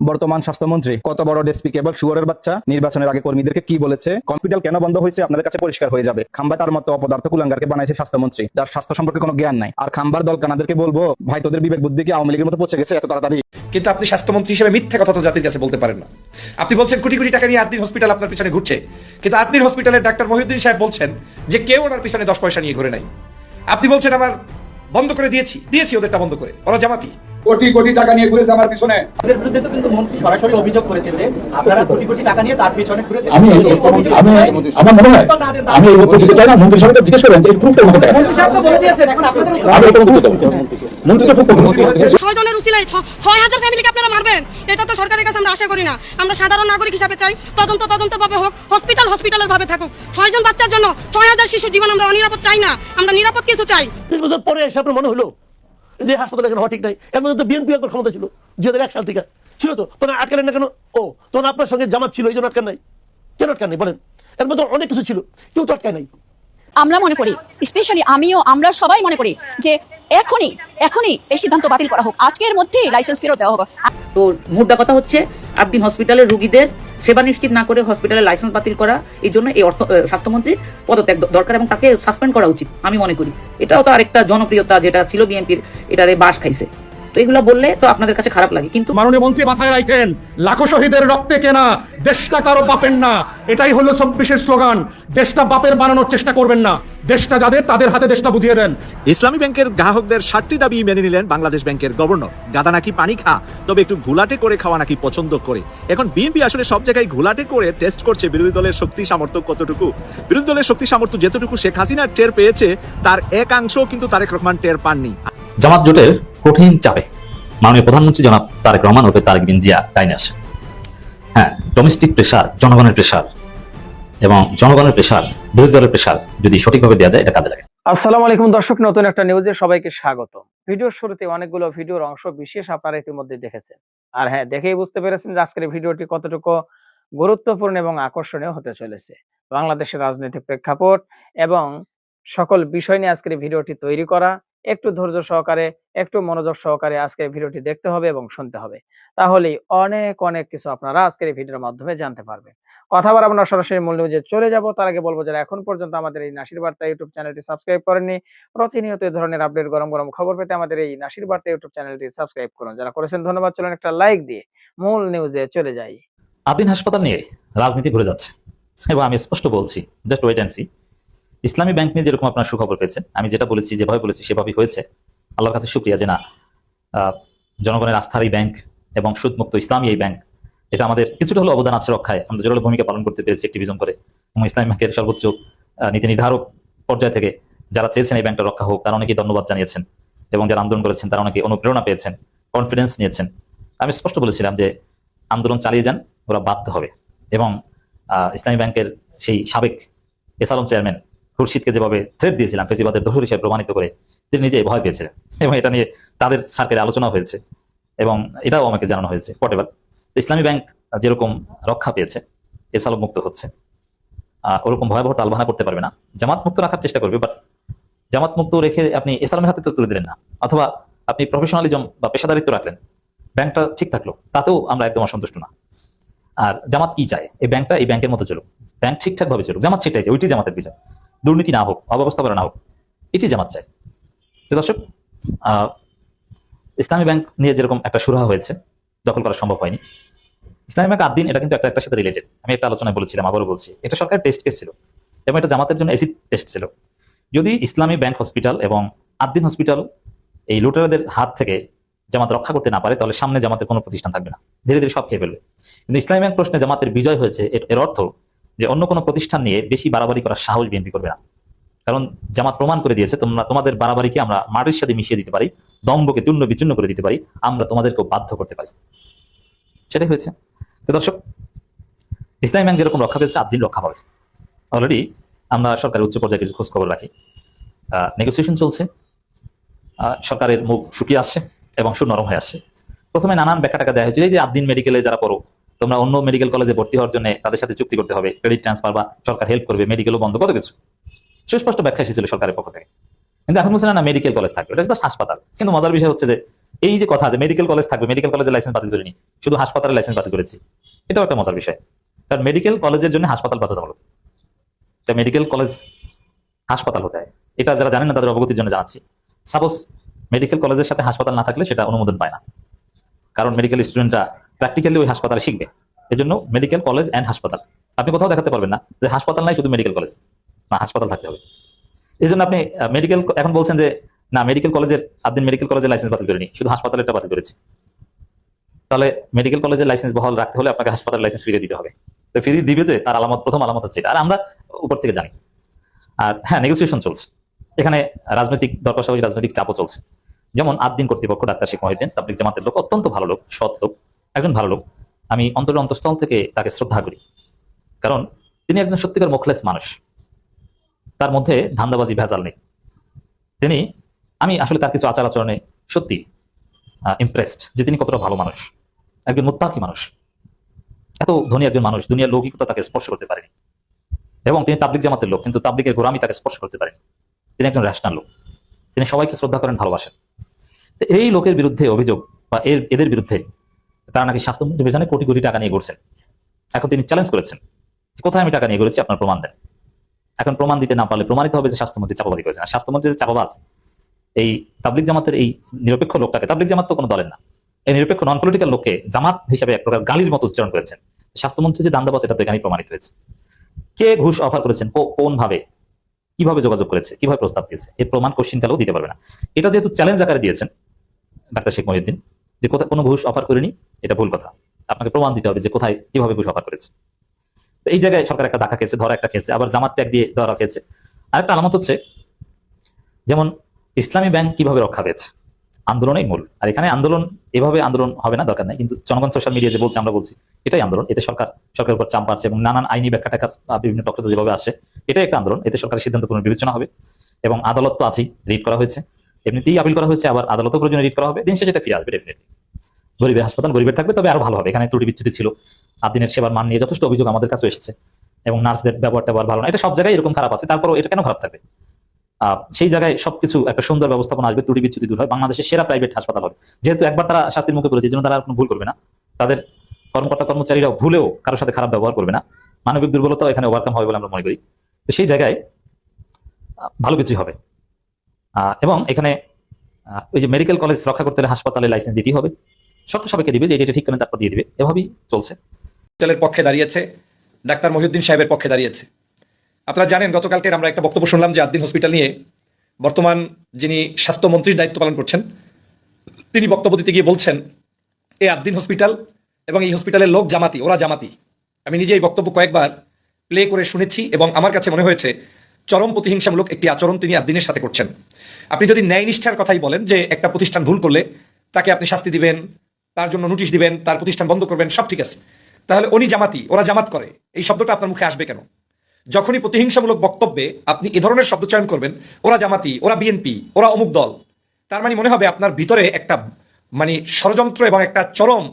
বর্তমান স্বাস্থ্যমন্ত্রী কত বড় ডেসপিকেবল শুয়োরের বাচ্চা। নির্বাচনের আগে কর্মীদেরকে কি বলেছে, হসপিটাল কেন বন্ধ হয়েছে আপনাদের কাছে পরিষ্কার হয়ে যাবে। খাম্বা তার মতো অপদার্থ কুলাঙ্গারকে বানাইছে স্বাস্থ্যমন্ত্রী, যার স্বাস্থ্য সম্পর্কে কোনো জ্ঞান নাই। আর খাম্বার দল কানাদেরকে বলবো, ভাই তোদের বিবেক বুদ্ধি কি আওয়ামী লীগের মতো পৌঁছে গেছে এত তাড়াতাড়ি? কিন্তু আপনি স্বাস্থ্যমন্ত্রী হিসেবে মিথ্যা কথা তো জাতির কাছে বলতে পারেন না। আপনি বলছেন কোটি কোটি টাকা নিয়ে আদনির হসপিটাল আপনার পিছনে ঘুরছে, কিন্তু আদনির হসপিটালের ডাক্তার মহিউদ্দিন সাহেব বলছেন যে কেউ ওনার পিছনে 10 পয়সা নিয়ে ঘুরে নাই। আপনি বলছেন আবার বন্ধ করে দিয়েছি ওদেরটা বন্ধ করে, ওরা জামাতি। কোটি কোটি টাকা নিয়ে ঘুরেছে আমার পিছনে। তাদের বিরুদ্ধে তো কিন্তু মন্ত্রী সরাসরি অভিযোগ করেছেন যে আপনারা কোটি কোটি টাকা নিয়ে তার পিছনে ঘুরেছেন। আমার মনে হয় আমি এই উত্তর দিতে চাই না। মন্ত্রী সাহেবকে জিজ্ঞেস করেন এই প্রুফটা আমাকে দেখান। মন্ত্রী সাহেব তো বলে দিয়েছেন, এখন আপনাদের আমি এটা উত্তর দেব। মন্ত্রী তো প্রুফ করতে 6 জনের উসিলায় 6000 ফ্যামিলিকে আপনারা মারবেন, এটা তো সরকারের কাছে আমরা আশা করি না। আমরা সাধারণ নাগরিক হিসেবে চাই তদন্ত ভাবে হোক, হসপিটালের ভাবে থাকুক। 6 জন বাচ্চার জন্য 6000 শিশুর জীবন আমরা অনিরাপদ চাই না, আমরা নিরাপদ কিছু চাই। 30 বছর পরে এসে আপনার মনে হলো যে হাসপাতালে এখন হওয়া ঠিক নাই। এর মধ্যে তো বিএনপি একবার ক্ষমতা ছিল 2001 সাল থেকে ছিল, তো তখন আটকালেন না কেন? তখন আপনার সঙ্গে জামাত ছিল, এই জন্য আটকান নাই। কেন আটকান নাই বলেন? এর মধ্যে অনেক কিছু ছিল, কেউ তো আটকায় নাই। আমরা মনে করি, স্পেশালি আমরা সবাই মনে করি যে এখনই এই সিদ্ধান্ত বাতিল করা হোক, আজকের মধ্যেই লাইসেন্স ফেরত দেওয়া হোক। তো মুদ্রা কথা হচ্ছে আবদিন হসপিটালের রোগীদের সেবা নিশ্চিত না করে হসপিটালের লাইসেন্স বাতিল করা, এই জন্য এই স্বাস্থ্যমন্ত্রীর পদত্যাগ দরকার এবং তাকে সাসপেন্ড করা উচিত আমি মনে করি। এটাও তো আরেকটা জনপ্রিয়তা যেটা ছিল বিএনপির, এটারে বাস খাইছে। তো এগুলো বললে তো আপনাদের কাছে খারাপ লাগে, কিন্তু মাননীয় মন্ত্রী মাথায় রাখেন, লাখো শহীদের রক্তে কেনা দেশটা কারো বাপের না, এটাই হলো 24-এর স্লোগান। দেশটা বাপের বানানোর চেষ্টা করবেন না, দেশটা যাদের তাদের হাতে দেশটা বুঝিয়ে দেন। ইসলামী ব্যাংকের গ্রাহকদের 7টি দাবি মেনে নিলেন বাংলাদেশ ব্যাংকের গভর্নর। গাদা নাকি পানি খা, তবে একটু ঘোলাটে করে খাওয়া নাকি পছন্দ করে। এখন বিএনপি আসলে সব জায়গায় ঘোলাটে করে টেস্ট করছে বিরোধী দলের শক্তি সামর্থ্য কতটুকু। বিরোধী দলের শক্তি সামর্থ্য যেতটুকু শেখ হাসিনা টের পেয়েছে, তার একাংশ কিন্তু তারেক রহমান টের পাননি। জামাত জোটের কঠিন চাপে মাননীয় প্রধানমন্ত্রী জনাব তারেক রহমান ওপর তারেক বিন জিয়া লাইনে আসে। হ্যাঁ, ডোমেস্টিক প্রেশার, জনগণের প্রেশার এবং জনগণের প্রেশার, বিরোধী দলের প্রেশার যদি সঠিকভাবে দেওয়া যায়, এটা কাজে লাগে। আসসালামু আলাইকুম দর্শক, নতুন একটা নিউজে সবাইকে স্বাগত। ভিডিওর শুরুতে অনেকগুলো ভিডিওর অংশ বিশেষ আপনারা ইতিমধ্যে দেখেছেন, আর হ্যাঁ, দেখেই বুঝতে পেরেছেন যে আজকের ভিডিওটি কতটুকু গুরুত্বপূর্ণ এবং আকর্ষণীয় হতে চলেছে। বাংলাদেশের রাজনৈতিক প্রেক্ষাপট এবং সকল বিষয় নিয়ে আজকের ভিডিওটি তৈরি করা। একটু ধৈর্য সহকারে, একটু মনোযোগ সহকারে আজকের ভিডিওটি দেখতে হবে এবং শুনতে হবে, তাহলেই অনেক কিছু আপনারা আজকের এই ভিডিওর মাধ্যমে জানতে পারবেন। কথা বলা আমরা সরাসরি মূল নিউজে চলে যাব। তার আগে বলবো, যারা এখন পর্যন্ত আমাদের এই নাসির বার্তা ইউটিউব চ্যানেলটি সাবস্ক্রাইব করেননি, প্রতিনিয়ত এই ধরনের আপডেট গরম খবর পেতে আমাদের এই নাসির বার্তা ইউটিউব চ্যানেলটি সাবস্ক্রাইব করুন। যারা করেছেন ধন্যবাদ। চলুন একটা লাইক দিয়ে মূল নিউজে চলে যাই। আবদিন হাসপাতাল নিয়ে রাজনীতি ঘুরে যাচ্ছে এবং আমি স্পষ্ট বলছি, just wait and C. Islami bank নিয়ে যেরকম আপনার সুখবর পেয়েছেন, আমি যেটা বলেছি, যেভাবে বলেছি সেভাবেই হয়েছে। আল্লাহর কাছে শুকরিয়া যে না, জনগণের আস্থার এই ব্যাংক এবং সুদমুক্ত ইসলামী এই ব্যাংক, এটা আমাদের কিছুটা হলো অবদান আছে রক্ষায়। আমরা জোরালো ভূমিকা পালন করতে পেরেছি অ্যাক্টিভিজম করে, এবং ইসলামী ব্যাংকের সর্বোচ্চ নীতি নির্ধারক পর্যায় থেকে যারা চেয়েছেন এই ব্যাংকটা রক্ষা হোক, তারা অনেকেই ধন্যবাদ জানিয়েছেন, এবং যারা আন্দোলন করেছেন তারা অনেকে অনুপ্রেরণা পেয়েছেন, কনফিডেন্স নিয়েছেন। আমি স্পষ্ট বলেছিলাম যে আন্দোলন চালিয়ে যান, ওরা বাধ্য হবে। এবং ইসলামী ব্যাংকের সেই সাবেক এসালম চেয়ারম্যান খুরশিদকে যেভাবে থ্রেট দিয়েছিলাম ফেসিবাদের দোষর হিসেবে প্রমাণিত করে, তিনি নিজে ভয় পেয়েছিলেন, এবং এটা নিয়ে তাদের সার্কেলে আলোচনা হয়েছে এবং এটাও আমাকে জানানো হয়েছে। হোয়াটএভার, ইসলামী ব্যাংক যেরকম রক্ষা পেয়েছে, এসালম মুক্ত হচ্ছে, ওরকম ভয়াবহ তালবাহানা করতে পারবে না। জামাত মুক্ত রাখার চেষ্টা করবে, বাট জামাত মুক্ত রেখে আপনি এসালমের হাতে তো তুলে দিলেন না, অথবা আপনি প্রফেশনালিজম বা পেশাদারিত্ব রাখলেন, ব্যাংকটা ঠিক থাকলো, তাতেও আমরা একদম অসন্তুষ্ট না। আর জামাত কি চায়, এই ব্যাংকটা এই ব্যাংকের মতো চলুক, ব্যাংক ঠিকঠাক ভাবে চলুক। জামাত সেটাই চায়, ওইটি জামাতের বিষয়। দুর্নীতি না হোক, অব্যবস্থাপনা না হোক, এটি জামাত চায়। তো দর্শক, ইসলামী ব্যাংক নিয়ে যেরকম একটা সুরাহা হয়েছে, দখল করা সম্ভব হয়নি। ইসলামী ব্যাংক আদদিন, এটা কিন্তু একটার সাথে রিলেটেড। আমি একটা আলোচনায় বলেছিলাম, আবারও বলছি, এটা সরকারের টেস্ট কেস ছিল এবং এটা জামাতের জন্য অ্যাসিড টেস্ট ছিল। যদি ইসলামী ব্যাংক হসপিটাল এবং আদদিন হসপিটাল এই লুটেরাদের হাত থেকে জামাত রক্ষা করতে না পারে, তাহলে সামনে জামাতের কোনো প্রতিষ্ঠান থাকবে না, ধীরে ধীরে সব খেয়ে ফেলবে। কিন্তু ইসলামী ব্যাংক প্রশ্নে জামাতের বিজয় হয়েছে, এর অর্থ যে অন্য কোনো প্রতিষ্ঠান নিয়ে বেশি বাড়াবাড়ি করার সাহস বিএনপি করবে না। কারণ জামাত প্রমাণ করে দিয়েছে, তোমাদের বাড়াবাড়িকে আমরা মাটির সাথে মিশিয়ে দিতে পারি, দম্ভকে চূর্ণ বিচূর্ণ করে দিতে পারি, আমরা তোমাদেরকেও বাধ্য করতে পারি। সেটাই হয়েছে। তো দর্শক, ইসলামী ব্যাংক যেরকম রক্ষা পেয়েছে, আদদিন রক্ষা পাবে। অলরেডি আমরা সরকারের উচ্চ পর্যায়ে কিছু খোঁজ খবর রাখি, নেগোসিয়েশন চলছে, সরকারের মুখ শুকিয়ে আসছে এবং সুর নরম হয়ে আসছে। প্রথমে নানান ব্যাখ্যা টাকা দেওয়া হয়েছিল, এই যে আদদিন মেডিকেলে যারা পড়ো, তোমরা অন্য মেডিকেল কলেজে ভর্তি হওয়ার জন্য তাদের সাথে চুক্তি করতে হবে, ক্রেডিট ট্রান্সফার বা সরকার হেল্প করবে, মেডিকেলও বন্ধ, কত কিছু সুস্পষ্ট ব্যাখ্যা এসেছিল সরকারের পক্ষ থেকে। কিন্তু এখন বলছে না, মেডিকেল কলেজ থাকবে, এটা হাসপাতাল। কিন্তু মজার বিষয় হচ্ছে যে এই যে কথা যে মেডিকেল কলেজ থাকবে, মেডিকেল কলেজের লাইসেন্স বাতিল করিনি, শুধু হাসপাতালের লাইসেন্স বাতিল করেছি, এটাও একটা মজার বিষয়। কারণ মেডিকেল কলেজের জন্য হাসপাতাল বাধ্যতামূলক। মেডিকেল কলেজ হাসপাতাল হতে হয়, এটা যারা জানেন না তাদের অবগতির জন্য জানাচ্ছি। সাপোজ মেডিকেল কলেজের সাথে হাসপাতাল না থাকলে সেটা অনুমোদন পায় না, কারণ মেডিকেল স্টুডেন্টরা প্র্যাকটিক্যালি ওই হাসপাতালে শিখবে। এর জন্য মেডিকেল কলেজ অ্যান্ড হাসপাতাল, আপনি কোথাও দেখাতে পারবেন না যে হাসপাতাল নাই শুধু মেডিকেল কলেজ, না হাসপাতাল থাকতে হবে। এই জন্য আপনি মেডিকেল এখন বলছেন যে না মেডিকেল কলেজের আদিন মেডিকেল কলেজের লাইসেন্স বাতিল করিনি, শুধু হাসপাতালেরটা বাতিল করেছি। তাহলে মেডিকেল কলেজের লাইসেন্স বহাল রাখতে হলে আপনাকে হাসপাতালের লাইসেন্স ফিরিয়ে দিতে হবে। তো ফিরিয়ে দিবে যে তার আলামত, প্রথম আলামত হচ্ছে এটা, আর আমরা উপর থেকে জানি। আর হ্যাঁ, নেগোসিয়েশন চলছে এখানে, রাজনৈতিক দরপাশাপাশি রাজনৈতিক চাপও চলছে। যেমন আদিন কর্তৃপক্ষ ডাক্তার শেখ মহিউদ্দিন তাবলিগ জামাতের লোক, অত্যন্ত ভালো লোক, সৎ লোক, একজন ভালো লোক। আমি অন্তঃস্থল থেকে তাকে শ্রদ্ধা করি, কারণ তিনি একজন সত্যিকার মুখলেস মানুষ, তার মধ্যে ধান্দাবাজি ভেজাল নেই। আমি আসলে তার কিছু আচার আচরণে সত্যি ইমপ্রেসড যে তিনি কতটা ভালো মানুষ, একজন মুত্তাকি মানুষ। এত ধনী একজন মানুষ, দুনিয়ার লৌকিকতা তাকে স্পর্শ করতে পারেনি, এবং তিনি তাবলিগ জামাতের লোক, কিন্তু তাবলিগের গোরামি তাকে স্পর্শ করতে পারেনি। তিনি একজন রেশনাল লোক, তিনি সবাইকে শ্রদ্ধা করেন, ভালোবাসেন। তো এই লোকের বিরুদ্ধে অভিযোগ বা এদের বিরুদ্ধে তারা নাকি স্বাস্থ্যমন্ত্রী পেছনে কোটি কোটি টাকা নিয়ে ঘুরছেন। এখন তিনি চ্যালেঞ্জ করেছেন, কোথায় আমি টাকা নিয়ে ঘুরেছি, আপনার প্রমাণ দেন। এখন প্রমাণ দিতে না পারলে প্রমাণিত হবে যে স্বাস্থ্যমন্ত্রী চাপাবাজি করেছেন। আর স্বাস্থ্যমন্ত্রী যে চাপাবাজ, এই তাবলিগ জামাতের এই নিরপেক্ষ লোকটাকে, তাবলিগ জামাত তো কোনো দলের না, এই নিরপেক্ষ নন পলিটিক্যাল লোককে জামাত হিসাবে এক প্রকার গালির মতো উচ্চারণ করেছেন। স্বাস্থ্যমন্ত্রী যে দান্দাবাজ, এটা তো এখানেই প্রমাণিত হয়েছে। কে ঘুষ অফার করেছেন, কোন ভাবে, কিভাবে যোগাযোগ করেছে, কিভাবে প্রস্তাব দিয়েছে, এর প্রমাণ কোশ্চিন কালেও দিতে পারবে না। এটা যেহেতু চ্যালেঞ্জ আকারে দিয়েছেন ডাক্তার শেখ মহিউদ্দিন, যে কোথায় কোনো ঘুষ অফার করেনি, এটা ভুল কথা, আপনাকে প্রমাণ দিতে হবে যে কোথায় কিভাবে ঘুষ অফার করেছে। তো এই জায়গায় সরকার একটা ধাক্কা খেয়েছে, ধরা একটা খেয়েছে, আবার জামাত ট্যাগ দিয়ে ধরা খেয়েছে। আরেকটা আলামত হচ্ছে, যেমন ইসলামী ব্যাংক কিভাবে রক্ষা পেয়েছে, আন্দোলনেই মূল। আর এখানে আন্দোলন এভাবে আন্দোলন হবে না, দরকার নাই, কিন্তু জনগণ সোশ্যাল মিডিয়া যে বলছে, আমরা বলছি এটাই আন্দোলন। এতে সরকারের উপর চাপ বাড়ছে এবং নানান আইনি ব্যাখ্যা টাকা বিভিন্ন টকশো যেভাবে আসে, এটাই একটা আন্দোলন। এতে সরকারের সিদ্ধান্ত পুনর্বিবেচনা হবে, এবং আদালত তো আছেই, রিট করা হয়েছে, এমনিতেই আপিল করা হয়েছে, আবার আদালতও প্রয়োজনে রিট করা হবে, দিন শেষে এটা ফিরে আসবে ডেফিনেটলি। গরিবের হাসপাতাল গরিবের থাকবে, তবে আরো ভালো হবে। এখানে ত্রুটি বিচ্যুতি ছিল, আদিনের সেবার মান নিয়ে যথেষ্ট অভিযোগ আমাদের কাছে এসেছে, এবং নার্সদের ব্যবহারটা ভালো না, এটা সব জায়গায় এরকম খারাপ আছে, তারপরও এটা কেন খারাপ থাকবে? সেই জায়গায় সবকিছু একটা সুন্দর ব্যবস্থাপনা আসবে, ত্রুটি বিচ্যুতি দূর হয়, বাংলাদেশের সেরা প্রাইভেট হাসপাতাল হবে। যেহেতু একবার তারা শাস্তির মুখে পড়েছে, এই জন্য তারা কোনো ভুল করবে না, তাদের কর্মকর্তা কর্মচারীরাও ভুলেও কারোর সাথে খারাপ ব্যবহার করবে না, মানবিক দুর্বলতাও এখানে ওভারকাম হবে বলে আমরা মনে করি। তো সেই জায়গায় ভালো কিছুই হবে। এবং এখানে ওই যে মেডিকেল কলেজ রক্ষা করতে হলে হাসপাতালে লাইসেন্স দিতেই হবে, শর্ত সবাইকে দিবে, যে এটা ঠিক করেন তারপর দিয়ে দিবে, এভাবেই চলছে। হসপিটালের পক্ষে দাঁড়িয়েছে, ডাক্তার মহিউদ্দিন সাহেবের পক্ষে দাঁড়িয়েছে। আপনারা জানেন গতকালকে আমরা একটা বক্তব্য শুনলাম যে আদিন হসপিটাল নিয়ে বর্তমান যিনি স্বাস্থ্যমন্ত্রীর দায়িত্ব পালন করছেন, তিনি বক্তব্য দিতে গিয়ে বলছেন এই আদিন হসপিটাল এবং এই হসপিটালের লোক জামাতি, ওরা জামাতি। আমি নিজে এই বক্তব্য কয়েকবার প্লে করে শুনেছি, এবং আমার কাছে মনে হয়েছে চরম প্রতিহিংসামূলক একটি আচরণ তিনি আদিনের সাথে করছেন। আপনি যদি ন্যায় নিষ্ঠার কথাই বলেন যে একটা প্রতিষ্ঠান ভুল করলে তাকে আপনি শাস্তি দিবেন, তার জন্য নোটিশ দিবেন, তার প্রতিষ্ঠান বন্ধ করবেন, সব ঠিক আছে, তাহলে উনি জামাতি, ওরা জামাত করে, এই শব্দটা আপনার মুখে আসবে কেন? যখনই প্রতিহিংসামূলক বক্তব্যে আপনি এ ধরনের শব্দ চয়ন করবেন, ওরা জামাতি, ওরা বিএনপি, ওরা অমুক দল, তার মানে মনে হবে আপনার ভিতরে একটা ষড়যন্ত্র এবং একটা চরম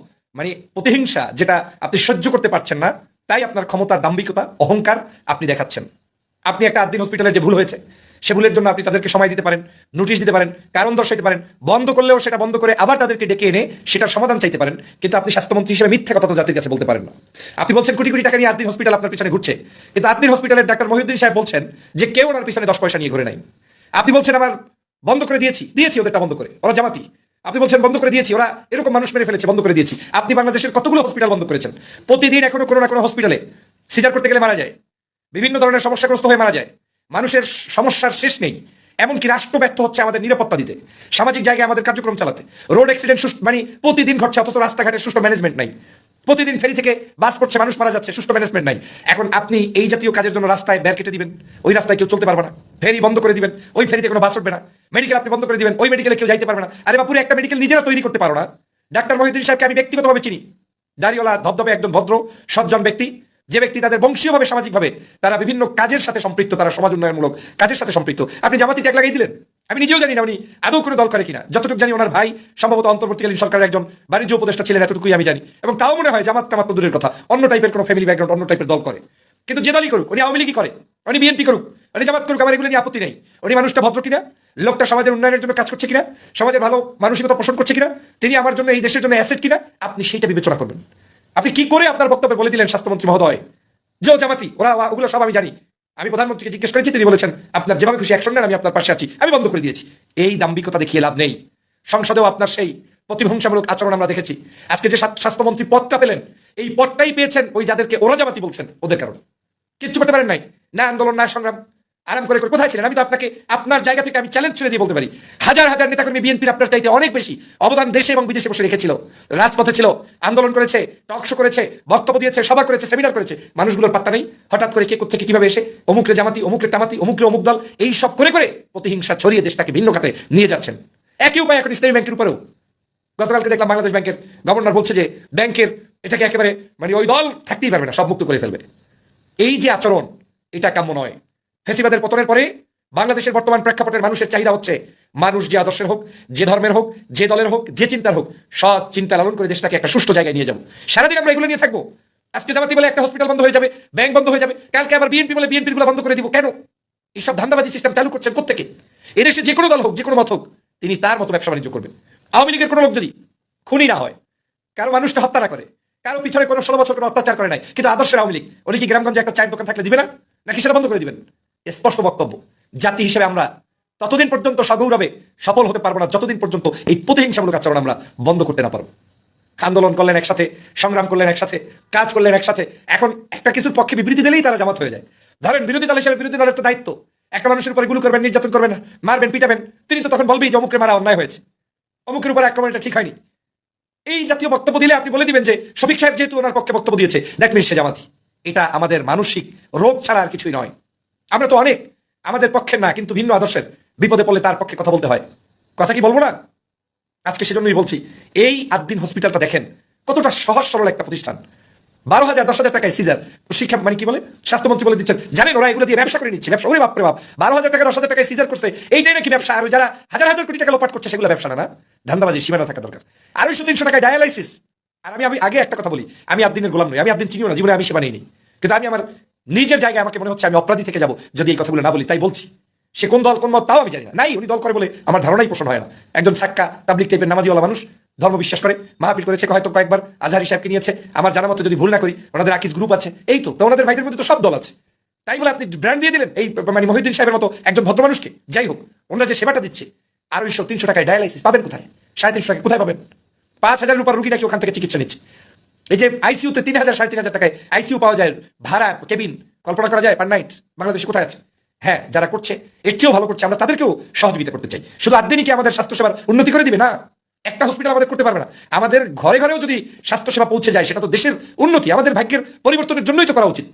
প্রতিহিংসা, যেটা আপনি সহ্য করতে পারছেন না, তাই আপনার ক্ষমতার দাম্ভিকতা, অহংকার আপনি দেখাচ্ছেন। আপনি একটা আদিন হসপিটালের যে ভুল হয়েছে, সে ভুলের জন্য আপনি তাদেরকে সময় দিতে পারেন, নোটিশ দিতে পারেন, কারণ দর্শাইতে পারেন, বন্ধ করলেও সেটা বন্ধ করে আবার তাদেরকে ডেকে এনে সেটার সমাধান চাইতে পারেন, কিন্তু আপনি স্বাস্থ্যমন্ত্রী হিসেবে মিথ্যা কথা তো জাতির কাছে বলতে পারেন না। আপনি বলছেন কোটি কোটি টাকা নিয়ে আদিন হসপিটাল আপনার পিছনে ঘুরছে, কিন্তু আদিন হসপিটালের ডাক্তার মহিউদ্দিন সাহেব বলছেন যে কেউ ওনার পিছনে 10 পয়সা নিয়ে ঘুরে নাই। আপনি বলছেন আবার বন্ধ করে দিয়েছি ওদেরটা বন্ধ করে, ওরা জামাতি। আপনি বলছেন বন্ধ করে দিয়েছি, ওরা এরকম মানুষ মেরে ফেলেছে, বন্ধ করে দিয়েছি। আপনি বাংলাদেশের কতগুলো হসপিটাল বন্ধ করেছেন, প্রতিদিন এখনো কোনো না কোনো হসপিটালে সিজার করতে গেলে মারা যায়, বিভিন্ন ধরনের সমস্যাগ্রস্ত হয়ে মারা যায়, মানুষের সমস্যার শেষ নেই। এমনকি রাষ্ট্র ব্যর্থ হচ্ছে আমাদের নিরাপত্তা দিতে, সামাজিক জায়গায় আমাদের কার্যক্রম চালাতে। রোড অ্যাক্সিডেন্ট প্রতিদিন ঘটছে, অথচ রাস্তাঘাটের সুষ্ঠু ম্যানেজমেন্ট নাই। প্রতিদিন ফেরি থেকে বাস পড়ছে, মানুষ মারা যাচ্ছে, সুষ্ঠু ম্যানেজমেন্ট নাই। এখন আপনি এই জাতীয় কাজের জন্য রাস্তায় ব্যার কেটে দিবেন, ওই রাস্তায় কেউ চলতে পারবে না, ফেরি বন্ধ করে দিবেন, ওই ফেরিতে কোনো বাস উঠবে না, মেডিকেল আপনি বন্ধ করে দিবেন, ওই মেডিকেলে কেউ যাইতে পারবে না। আরে বাপুরে, একটা মেডিকেল নিজেরা তৈরি করতে পারো না? ডাক্তার মহিউদ্দিন সাহেবকে আমি ব্যক্তিগতভাবে চিনি, দাড়িওয়ালা ধবধবে একজন ভদ্র সজ্জন ব্যক্তি, যে ব্যক্তি তাদের বংশীয়ভাবে সামাজিকভাবে তারা বিভিন্ন কাজের সাথে সম্পৃক্ত, তারা সমাজ উন্নয়নমূলক কাজের সাথে সম্পৃক্ত। আপনি জামাতি ট্যাগ লাগাই দিলেন। আমি নিজেও জানি না উনি আদৌ কোনো দল করে কিনা, যতটুকু জানি ওনার ভাই সম্ভবত অন্তর্বর্তীকালীন সরকারের একজন বাণিজ্য উপদেষ্টা ছিলেন, এতটুকুই আমি জানি। এবং তাও মনে হয় জামাত কামাত দূরের কথা, অন্য টাইপের কোনো ফ্যামিলি ব্যাকগ্রাউন্ড, অন্য টাইপের দল করে। কিন্তু যে দলই করুক, উনি আওয়ামী লীগই করে, উনি বিএনপি করুক, উনি জামাত করুক, আমার এগুলো নিয়ে আপত্তি নেই। উনি মানুষটা ভদ্র কিনা, লোকটা সমাজের উন্নয়নের জন্য কাজ করছে কিনা, সমাজের ভালো মানসিকতা পোষণ করছে কিনা, তিনি আমার জন্য এই দেশের জন্য অ্যাসেট কিনা, আপনি সেইটা বিবেচনা করবেন। আপনি কি করে আপনার বক্তব্যে বলে দিলেন স্বাস্থ্যমন্ত্রী মহোদয় যে জামাতি, ওরা ওগুলো সব আমি জানি, আমি প্রধানমন্ত্রীকে জিজ্ঞেস করেছি, তিনি বলেছেন আপনার যেভাবে খুশি অ্যাকশন নেন, আমি আপনার পাশে আছি, আমি বন্ধ করে দিয়েছি। এই দাম্ভিকতা দেখিয়ে লাভ নেই। সংসদেও আপনার সেই প্রতিহিংসামূলক আচরণ আমরা দেখেছি। আজকে যে স্বাস্থ্যমন্ত্রী পদটা পেলেন, এই পদটাই পেয়েছেন ওই যাদেরকে ওরা জামাতি বলছেন ওদের কারণে। কিচ্ছু করতে পারেন নাই, না আন্দোলন না সংগ্রাম, আরাম করে করে কোথায় ছিলেন? আমি তো আপনাকে আপনার জায়গা থেকে আমি চ্যালেঞ্জ ছুড়ে দিয়ে বলতে পারি, হাজার হাজার নেতাকর্মী বিএনপির আপনার চাইতে অনেক বেশি অবদান দেশে এবং বিদেশে বসে রেখেছিল, রাজপথে ছিল, আন্দোলন করেছে, টকশো করেছে, বক্তব্য দিয়েছে, সভা করেছে, সেমিনার করেছে। মানুষগুলোর পাত্তা নেই। হঠাৎ করে কে কোত্থেকে কিভাবে এসে অমুকরে জামাতি, অমুকরে টামাতি, অমুকরে অমুক দল, এই সব করে করে প্রতিহিংসা ছড়িয়ে দেশটাকে ভিন্ন খাতে নিয়ে যাচ্ছেন। একই উপায় এখন ইসলামী ব্যাংকের উপরেও। গতকালকে দেখলাম বাংলাদেশ ব্যাংকের গভর্নর বলছে যে ব্যাংকের এটাকে একেবারে মানে ওই দল থাকতেই পারবে না, সব মুক্ত করে ফেলবে। এই যে আচরণ, এটা কাম্য নয়। ফেসিবাদের পতনের পরে বাংলাদেশের বর্তমান প্রেক্ষাপটের মানুষের চাহিদা হচ্ছে মানুষ যে আদর্শের হোক, যে ধর্মের হোক, যে দলের হোক, যে চিন্তার হোক, সৎ চিন্তা লালন করে দেশটাকে একটা সুষ্ঠু জায়গায় নিয়ে যাবো। সারাদিন আমরা এগুলো নিয়ে থাকবো। আজকে জামাতি বলে একটা হসপিটাল বন্ধ হয়ে যাবে, ব্যাংক বন্ধ হয়ে যাবে, কালকে আবার বিএনপি বলে বিএনপির গুলো বন্ধ করে দিব। কেন এইসব ধান্দাবাজি সিস্টেম চালু করছেন কোত্থেকে? এদেশে যে কোনো দল হোক, যে কোনো মত হোক, তিনি তার মতো ব্যবসা বাণিজ্য করবেন। আওয়ামী লীগের কোনো লোক যদি খুনি না হয়, কারো মানুষকে হত্যা না করে, কারো পিছনে কোনো 16 বছর কোনো অত্যাচার করে নাই, কিন্তু আদর্শের আওয়ামী লীগ, উনি কি গ্রামগঞ্জে একটা চায়ের দোকান থাকলে দিবে না, নাকি সেটা বন্ধ করে দিবেন? স্পষ্ট বক্তব্য। জাতি হিসেবে আমরা ততদিন পর্যন্ত সগৌরবে সফল হতে পারবো না যতদিন পর্যন্ত এই প্রতিহিংসামূলক আচরণ আমরা বন্ধ করতে না পারবো। আন্দোলন করলেন একসাথে, সংগ্রাম করলেন একসাথে, কাজ করলেন একসাথে, এখন একটা কিছুর পক্ষে বিবৃতি দিলেই তারা জামাত হয়ে যায়। ধরেন বিরোধী দল হিসেবে বিরোধী দলের তো দায়িত্ব, একটা মানুষের উপরে গুলি করবেন, নির্যাতন করবেন, মারবেন, পিটাবেন, তিনি তো তখন বলবেই যে অমুকের মারা অন্যায় হয়েছে, অমুকের উপরে আক্রমণ এটা ঠিক হয়নি। এই জাতীয় বক্তব্য দিলে আপনি বলে দিবেন যে শফিক সাহেব যেহেতু ওনার পক্ষে বক্তব্য দিয়েছে, দ্যাট মিনস সে জামাতি। এটা আমাদের মানসিক রোগ ছাড়া আর কিছুই নয়। আমরা তো অনেক আমাদের পক্ষের না, কিন্তু ভিন্ন আদর্শের, বিপদে পড়লে তার পক্ষে কথা বলতে হয়। কথা কি বলবো না? আজকে সেজন্যই বলছি, এই আদ্দিন হসপিটালটা দেখেন কতটা সহজ সরল একটা প্রতিষ্ঠান। 12,000 10,000 টাকায় সিজার শিক্ষা মানে কি বলে স্বাস্থ্যমন্ত্রী বলে দিচ্ছেন, জানেন ওরা এগুলো দিয়ে ব্যবসা করে নিচ্ছে। ব্যবসা, ওরে বাপরে বাপ, 12,000 টাকা 10,000 টাকায় সিজার করছে, এইটাই নাকি ব্যবসা? আর যারা হাজার হাজার কোটি টাকা লোপাট করছে সেগুলো ব্যবসা না? ধান্দাবাজি সীমানা থাকা দরকার। 250-300 টাকায় ডায়ালাইসিস। আর আমি আগে একটা কথা বলি, আমি আদ্দিনের গোলাম নই, আমি আদ্দিন চিনিও না, জীবনে আমি সেবা নিইনি, কিন্তু আমি আমার নিজের জায়গায় আমাকে মনে হচ্ছে আমি অপরাধী থেকে যাব যদি এই কথাগুলো না বলি। তাই বলছি, সে কোন দল কোন মত তাও আমি জানি না, নাই উনি দল করে বলে আমার ধারণাই পোষণ হয় না। একজন সাক্কা তাবলিগ টাইপের নামাজিওয়ালা মানুষ, ধর্ম বিশ্বাস করে, মাহফিল করেছে, হয়তো কয়েকবার আজহারি সাহেবকে নিয়েছে, আমার জানা মতো যদি ভুল না করি ওনাদের আকিজ গ্রুপ আছে, এই তো ওনাদের ভাইদের মধ্যে তো সব দল আছে। তাই বলে আপনি ব্র্যান্ড দিয়ে দিলেন এই মানে মহিউদ্দিন সাহেবের মতো একজন ভদ্র মানুষকে। যাই হোক, ওনারা যে সেবাটা দিচ্ছে, 250-300 টাকায় ডায়ালাইসিস পাবেন কোথায়? 350 টাকা কোথায় পাবেন? 5,000 রুপার রুগী নাকি ওখান থেকে চিকিৎসা নিচ্ছে। এই যে আইসিইউতে 3,000-3,500 টাকায় আইসিইউ পাওয়া যায়, ভাড়া কেবিন কল্পনা করা যায় পার নাইট, বাংলাদেশে কোথায় আছে? হ্যাঁ, যারা করছে এর চেয়েও ভালো করছে, আমরা তাদেরকেও সহযোগিতা করতে চাই। শুধু আদ্দিনই কি আমাদের স্বাস্থ্যসেবার উন্নতি করে দিবে? না, একটা হসপিটাল আমাদের করতে পারবে না। আমাদের ঘরে ঘরেও যদি স্বাস্থ্যসেবা পৌঁছে যায়, সেটা তো দেশের উন্নতি, আমাদের ভাগ্যের পরিবর্তনের জন্যই তো করা উচিত।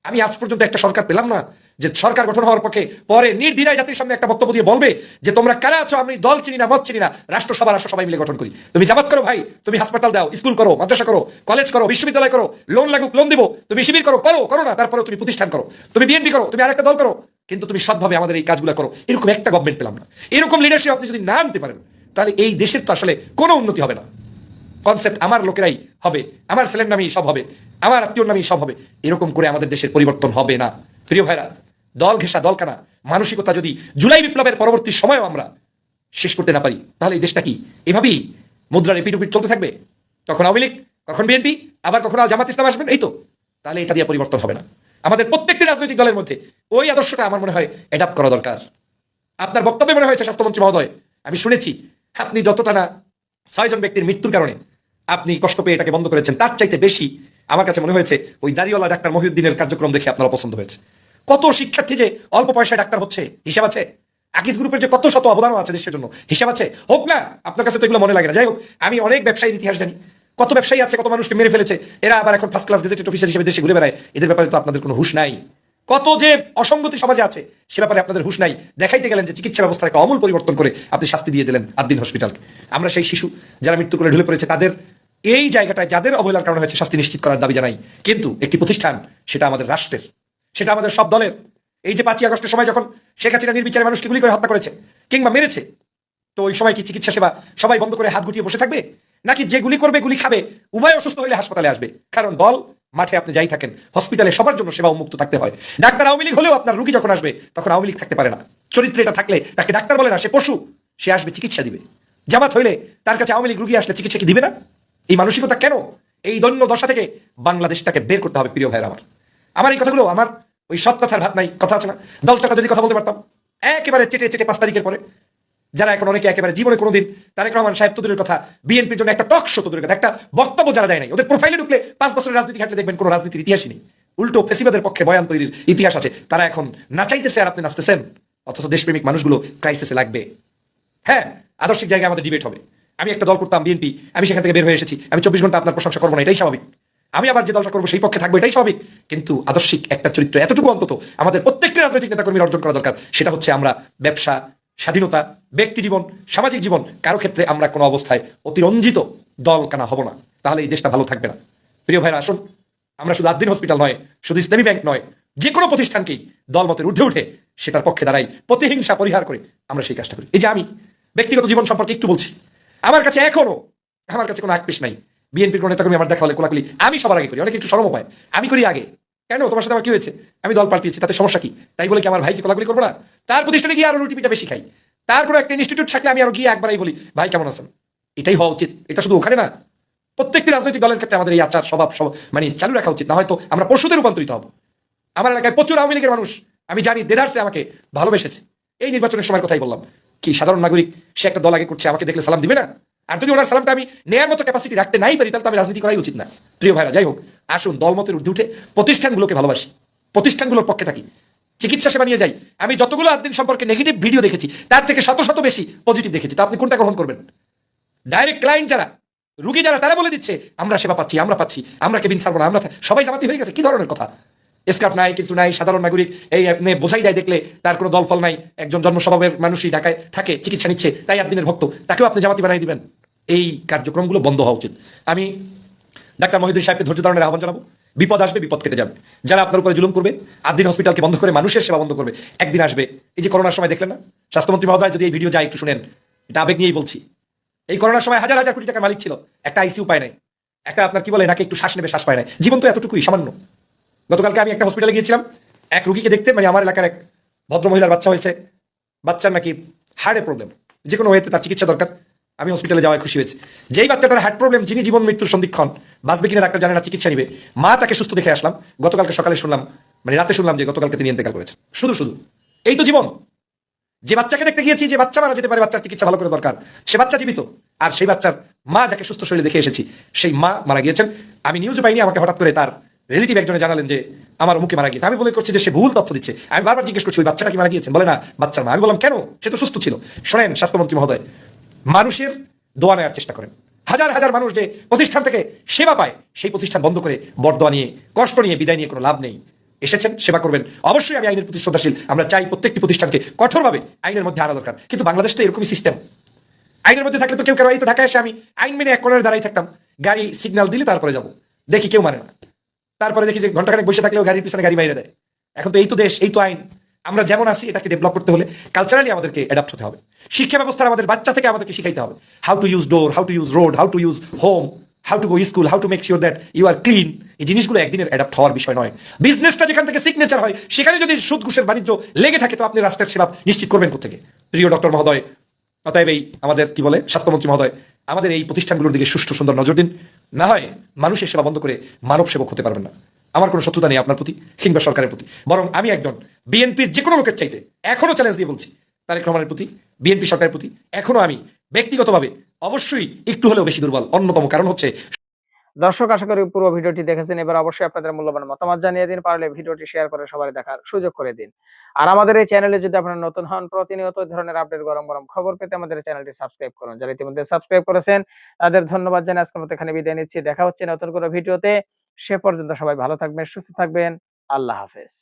আমি আজ পর্যন্ত একটা সরকার পেলাম না যে সরকার গঠন হওয়ার পক্ষে পরে নির্দ্বিধায় জাতির সামনে একটা বক্তব্য দিয়ে বলবে যে তোমরা কারা আছো, আমি দল চিনি না, মত চিনি না, রাষ্ট্রসভা রাষ্ট্র সবাই মিলে গঠন করি। তুমি জামাত করো ভাই, তুমি হাসপাতাল দাও, স্কুল করো, মাদ্রাসা করো, কলেজ করো, বিশ্ববিদ্যালয় করো, লোন লাগুক লোন দিব, তুমি শিবির করো, করো না, তারপরে তুমি প্রতিষ্ঠান করো, তুমি বিএনপি করো, তুমি আরেকটা দল করো, কিন্তু তুমি সৎভাবে আমাদের এই কাজগুলো করো। এরকম একটা গভর্নমেন্ট পেলাম না। এরকম লিডারশিপ আপনি যদি না আনতে পারেন, তাহলে এই দেশের তো আসলে কোনো উন্নতি হবে না। কনসেপ্ট আমার লোকেরাই হবে, আমার ছেলের নামেই সব হবে, আমার আত্মীয়র নামেই সব হবে, এরকম করে আমাদের দেশের পরিবর্তন হবে না। প্রিয় ভাইরা, দল ঘেঁষা দলকানা মানসিকতা যদি জুলাই বিপ্লবের পরবর্তী সময়েও আমরা শেষ করতে না পারি, তাহলে এই দেশটা কি এভাবেই মুদ্রার এপিট ওপিট চলতে থাকবে? তখন আওয়ামী লীগ, কখন বিএনপি, আবার কখনো জামাত ইসলাম আসবেন, এই তো। তাহলে এটা দিয়ে পরিবর্তন হবে না। আমাদের প্রত্যেকটি রাজনৈতিক দলের মধ্যে ওই আদর্শটা আমার মনে হয় অ্যাডাপ্ট করা দরকার। আপনার বক্তব্যে মনে হয়েছে স্বাস্থ্যমন্ত্রী মহোদয়, আমি শুনেছি আপনি যতটা না 6 জন ব্যক্তির মৃত্যুর কারণে আপনি কষ্ট পেয়ে এটাকে বন্ধ করেছেন, তার চাইতে বেশি আমার কাছে মনে হয়েছে ওই দাড়িওয়ালা ডাক্তার মহিউদ্দিনের কার্যক্রম দেখে আপনার পছন্দ হয়েছে। কত শিক্ষার্থী যে অল্প পয়সায় ডাক্তার হচ্ছে, হিসাব আছে? আকিজ গ্রুপের যে কত শত অবদানও আছে দেশের জন্য, হিসাব আছে? হোক না, আপনার কাছে তো এগুলো মনে লাগে না। যাই হোক, আমি অনেক ব্যবসায়ীর ইতিহাস জানি, কত ব্যবসায়ী আছে, কত মানুষকে মেরে ফেলেছে, এরা আবার এখন ফার্স্ট ক্লাস গেজেটেড অফিসার হিসেবে দেশে ঘুরে বেড়ায়। এদের ব্যাপারে তো আপনাদের কোনো হুঁশ নাই। কত যে অসঙ্গতি সমাজে আছে সে ব্যাপারে আপনাদের হুঁশ নাই। দেখাইতে গেলেন যে চিকিৎসা ব্যবস্থার একটা আমূল পরিবর্তন করে আপনি শাস্তি দিয়ে দিলেন আদ্দিন হসপিটালকে। আমরা সেই শিশু যারা মৃত্যু করে ঢুলে পড়েছে, তাদের এই জায়গাটায় যাদের অবহেলার কারণে হয়েছে শাস্তি নিশ্চিত করার দাবি জানাই। কিন্তু একটি প্রতিষ্ঠান, সেটা আমাদের রাষ্ট্রের, সেটা আমাদের সব দলের। এই যে 5ই আগস্টের সময় যখন শেখ হাসিনা নির্বিচারে মানুষকে গুলি করে হত্যা করেছে কিংবা মেরেছে, তো ওই সময় কি চিকিৎসা সেবা সবাই বন্ধ করে হাত গুটিয়ে বসে থাকবে? নাকি যে গুলি করবে, গুলি খাবে, উভয় অসুস্থ হলে হাসপাতালে আসবে? কারণ দল মাঠে আপনি যাই থাকেন, হসপিটালে সবার জন্য সেবা উন্মুক্ত থাকতে হয়। ডাক্তার আওয়ামী লীগ হলেও আপনার রুগী যখন আসবে তখন আওয়ামী লীগ থাকতে পারে না। চরিত্রে এটা থাকলে তাকে ডাক্তার বলে না, সে পশু, সে আসবে চিকিৎসা দিবে। জামাত হইলে তার কাছে আওয়ামী লীগ রুগী আসলে চিকিৎসা কি দিবে না? এই মানসিকতা কেন? এই দৈন্য দশা থেকে বাংলাদেশটাকে বের করতে হবে। প্রিয় ভাইরা আমার এই কথাগুলো, আমার ওই সৎ কথার ভাত নাই কথা আছে না, দল চাটা যদি কথা বলতে পারতাম একেবারে চেটে চেটে 5 তারিখের পরে, যারা এখন অনেকে একেবারে জীবনে কোনোদিন তারেক রহমান সাহেব তো দূরের কথা, বিএনপির জন্য একটা টক শো তো দূরের কথা, একটা বক্তব্য যারা দেয় নাই, ওদের প্রোফাইলে ঢুকলে 5 বছরের রাজনীতি ঘাটলে দেখবেন কোনো রাজনীতির ইতিহাসই নেই, উল্টো ফেসিবাদের পক্ষে বয়ান তৈরির ইতিহাস আছে। তারা এখন নাচাইতেছে আর আপনি নাচতেছেন, অথচ দেশপ্রেমিক মানুষগুলো ক্রাইসিসে লাগবে। হ্যাঁ, আদর্শিক জায়গায় আমাদের ডিবেট হবে। আমি একটা দল করতাম বিএনপি, আমি সেখান থেকে বের হয়ে এসেছি, আমি 24 ঘন্টা আপনার প্রশংসা করবো না, এটাই স্বাভাবিক। আমি আবার যে দলটা করবো সেই পক্ষে থাকবো, এটাই স্বাভাবিক। কিন্তু আদর্শিক একটা চরিত্র এতটুকু অন্তত আমাদের প্রত্যেকটি রাজনৈতিক নেতাকর্মীর অর্জন করা দরকার। সেটা হচ্ছে আমরা ব্যবসা, স্বাধীনতা, ব্যক্তি জীবন, সামাজিক জীবন, কারো ক্ষেত্রে আমরা কোনো অবস্থায় অতিরঞ্জিত দল কানা হব না, তাহলে এই দেশটা ভালো থাকবে না। প্রিয় ভাইরা আসুন, আমরা শুধু আদ্দিন হসপিটাল নয়, শুধু ইসলামী ব্যাংক নয়, যে কোনো প্রতিষ্ঠানকেই দলমতের ঊর্ধ্বে উঠে সেটার পক্ষে দাঁড়াই, প্রতিহিংসা পরিহার করে আমরা সেই কাজটা করি। এই যে আমি ব্যক্তিগত জীবন সম্পর্কে একটু বলছি, আমার কাছে কোনো আকৃষ নাই। বিএনপির কোনো নেতাকর্মী আমার দেখা হলে কোলাকুলি আমি সবার আগে করি, অনেকে একটু শরম পায়, আমি করি আগে। কেন? তোমার সাথে আমার কি হয়েছে? আমি দল পাল্টিয়েছি, তাতে সমস্যা কি? তাই বলে কি আমার ভাইকে কোলাকুলি করবো না? তার প্রতিষ্ঠানে গিয়ে আরো রুটি পিঠা বেশি খাই। তার কোনো একটা ইনস্টিটিউট থাকলে আমি আরো গিয়ে একবারই বলি ভাই কেমন আছেন। এটাই হওয়া উচিত। এটা শুধু ওখানে না, প্রত্যেকটি রাজনৈতিক দলের ক্ষেত্রে আমাদের এই আচার স্বভাব মানে চালু রাখা উচিত, না হয়তো আমরা পশুতে রূপান্তরিত হব। আমার এলাকায় প্রচুর আওয়ামী লীগের মানুষ, আমি জানি দেদারসে আমাকে ভালোবেসেছে। এই নির্বাচনের সময় কথাই বললাম, কি সাধারণ নাগরিক সে একটা দল আগে করছে, আমাকে দেখলে সালাম দিবে না? আর যদি ওনার সালামটা আমি নেয়ার মতো ক্যাপাসিটি রাখতে নাই পারি, তাহলে আমি রাজনীতি করাই উচিত না। প্রিয় ভাইরা, যাই হোক, আসুন দলমতের ঊর্ধ্বে উঠে প্রতিষ্ঠানগুলোকে ভালোবাসি, প্রতিষ্ঠানগুলোর পক্ষে থাকি, চিকিৎসা সেবা নিয়ে যাই। আমি যতগুলো আদ্দিন সম্পর্কে নেগেটিভ ভিডিও দেখেছি তার থেকে শত শত বেশি পজিটিভ দেখেছি। তা আপনি কোনটা গ্রহণ করবেন? ডাইরেক্ট ক্লায়েন্ট যারা, রুগী যারা, তারা বলে দিচ্ছে আমরা সেবা পাচ্ছি, আমরা কেবিন সারবো না, আমরা সবাই জামাতি হয়ে গেছে। কি ধরনের কথা? স্কার্ফ নাই, কিছু নাই, সাধারণ নাগরিক এই বোঝাই যায় দেখলে তার কোনো দল ফল নাই, একজন জন্মস্বভাবের মানুষই ঢাকায় থাকে, চিকিৎসা নিচ্ছে, তাই আদ্দিনের ভক্ত, তাকেও আপনি জামাতি বানাই দিবেন। এই কার্যক্রমগুলো বন্ধ হওয়া উচিত। আমি ডাক্তার মহিউদ্দিন সাহেবকে ধৈর্য ধারণের আহ্বান জানাবো। বিপদ আসবে, বিপদ কেটে যাবে। যারা আপনার উপরে জুলুম করবে, আদ্দিন হসপিটালকে বন্ধ করে মানুষের সেবা বন্ধ করবে, একদিন আসবে। এই যে করোনার সময় দেখলেন না, স্বাস্থ্যমন্ত্রী মহোদয় যদি এই ভিডিও যায় একটু শুনেন, এটা আবেগ নিয়েই বলছি। এই করোনার সময় হাজার হাজার কোটি টাকার মালিক ছিল, একটা আইসিইউ পায় নাই, একটা আপনার কি বলে নাকি একটু শ্বাস নেবে, শ্বাস পায় নাই। জীবন তো এতটুকুই, সামান্য। গতকালকে আমি একটা হসপিটালে গিয়েছিলাম, এক রুগীকে দেখতে, মানে আমার এলাকার এক ভদ্র মহিলার বাচ্চা হয়েছে, বাচ্চার নাকি হার্টের প্রবলেম, যে কোনো ওয়েতে তার চিকিৎসা দরকার। আমি হসপিটালে যাওয়ায় খুশি হয়েছে। যেই বাচ্চাটার হার্ট প্রবলেম, যিনি জীবন মৃত্যুর সন্ধিক্ষণ, বাঁচবে কিনা ডাক্তার জানে না, চিকিৎসা নিবে, মা তাকে সুস্থ দেখে আসলাম। গতকালকে সকালে শুনলাম, মানে রাতে শুনলাম যে গতকালকে তিনি ইন্তেকাল করেছেন। শুধু এই তো জীবন। যে বাচ্চাকে দেখতে গিয়েছি, যে বাচ্চা মারা যেতে পারে, বাচ্চার চিকিৎসা ভালো করে দরকার, সে বাচ্চা জীবিত। আর সেই বাচ্চার মা যাকে সুস্থ শরীরে দেখে এসেছি, সেই মা মারা গিয়েছেন। আমি নিউজ পাইনি, আমাকে হঠাৎ করে তার রিলেটিভ একজনে জানালেন যে আমার মুখে মারা গিয়েছে। আমি বলে করছি যে সে ভুল তথ্য দিচ্ছে। আমি বারবার জিজ্ঞেস করছি ওই বাচ্চাটা কি মারা গিয়েছেন? বলে না, বাচ্চার মা। আমি বললাম কেন? সে তো সুস্থ ছিল। শোনেন স্বাস্থ্যমন্ত্রী মহোদয়, মানুষের দোয়া নেওয়ার চেষ্টা করেন। হাজার হাজার মানুষ যে প্রতিষ্ঠান থেকে সেবা পায়, সেই প্রতিষ্ঠান বন্ধ করে বরদোয়া নিয়ে, কষ্ট নিয়ে, বিদায় নিয়ে কোনো লাভ নেই। এসেছেন, সেবা করবেন। অবশ্যই আমি আইনের প্রতি শ্রদ্ধাশীল, আমরা চাই প্রত্যেকটি প্রতিষ্ঠানকে কঠোরভাবে আইনের মধ্যে আনা দরকার। কিন্তু বাংলাদেশ তো এরকমই সিস্টেম, আইনের মধ্যে থাকলে তো কেউ এই তো ঢাকায় এসে আমি আইন মেনে এক কোণে দাঁড়াই থাকতাম, গাড়ি সিগন্যাল দিলে তারপরে যাবো, দেখি কেউ মানে না। তারপরে দেখি যে ঘন্টাখানেক বসে থাকলেও গাড়ির পিছনে গাড়ি বাইরে দেয়। এখন তো এই তো দেশ, এই তো আইন। আমরা যেমন আছি, এটাকে ডেভেলপ করতে হলে কালচারালি আমাদেরকে অ্যাডাপ্ট হতে হবে। শিক্ষা ব্যবস্থার আমাদের বাচ্চা থেকে আমাদেরকে শিখাইতে হবে how to use door, how to use road, how to use home, how to go school, how to make sure that you are clean. এই জিনিসগুলো একদিনের অ্যাডাপ্ট হওয়ার বিষয় নয়। বিজনেসটা যেখান থেকে সিগনেচার হয়, সেখানে যদি সুদ ঘুষের বাণিজ্য লেগে থাকে, তো আপনি রাষ্ট্রের সেবা নিশ্চিত করবেন কোথেকে? প্রিয় ডক্টর মহোদয়, অতএব এই আমাদের কি বলে স্বাস্থ্যমন্ত্রী মহোদয়, আমাদের এই প্রতিষ্ঠানগুলোর দিকে সুষ্ঠু সুন্দর নজর দিন। না হয় মানুষের সেবা বন্ধ করে মানব সেবক হতে পারবেন না। আমার কোনো শত্রুতা নেই আপনার প্রতি কিংবা সরকারের প্রতি, বরং আমি একজন বিএনপির যে কোনো লোকের চাইতে এখনো চ্যালেঞ্জ দিয়ে বলছি, তারেক রহমানের প্রতি, বিএনপি সরকারের প্রতি এখনো আমি ব্যক্তিগতভাবে অবশ্যই একটু হলেও বেশি দুর্বল। অন্যতম কারণ হচ্ছে, দর্শক আশা করি পুরো ভিডিওটি দেখেছেন। এবার অবশ্যই আপনাদের মূল্যবান মতামত জানিয়ে দিন, পারলে ভিডিওটি শেয়ার করে সবাই দেখার সুযোগ করে দিন। আর আমাদের এই চ্যানেলে যদি আপনারা নতুন হন, প্রতিনিয়ত এই ধরনের আপডেট, গরম গরম খবর পেতে আমাদের চ্যানেলটি সাবস্ক্রাইব করুন। যারা ইতিমধ্যে সাবস্ক্রাইব করেছেন তাদের ধন্যবাদ জানিয়ে আজকের মতো এখানে বিদায় নিচ্ছি। দেখা হচ্ছে নতুন কোনো ভিডিওতে। সে পর্যন্ত সবাই ভালো থাকবেন, সুস্থ থাকবেন। আল্লাহ হাফেজ।